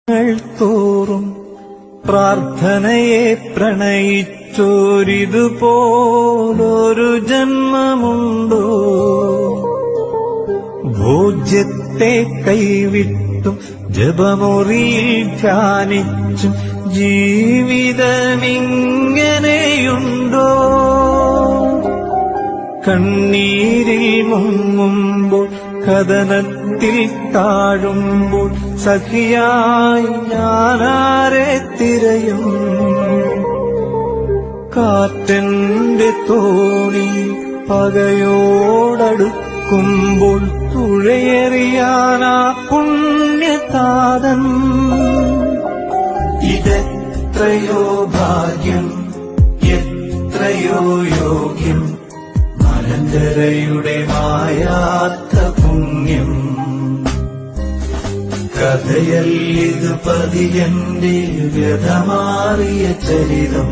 തോറും പ്രാർത്ഥനയെ പ്രണയിച്ചോരിതുപോലൊരു ജന്മമുണ്ടോ? ഭോജ്യത്തെ കൈവിട്ടും ജപമുറിയിൽ ധ്യാനിച്ചും ജീവിതമിങ്ങനെയുണ്ടോ? കണ്ണീരിൽ മുങ്ങുമ്പോൾ കഥനത്തിൽ താഴുമ്പോൾ സഖിയായി ഞാനാരെ തിരയും? കാറ്റന്റെ തോണി പകയോടടുക്കുമ്പോൾ തുഴയെറിയാനാ പുണ്യതാതൻ. ഇതെത്രയോ ഭാഗ്യം, എത്രയോ യോഗ്യം, മലങ്കരയുടെ മായാത്ത പുണ്യം. കഥയല്ലിത് പതിയന്റെ വ്യഥമാറിയ ചരിതം.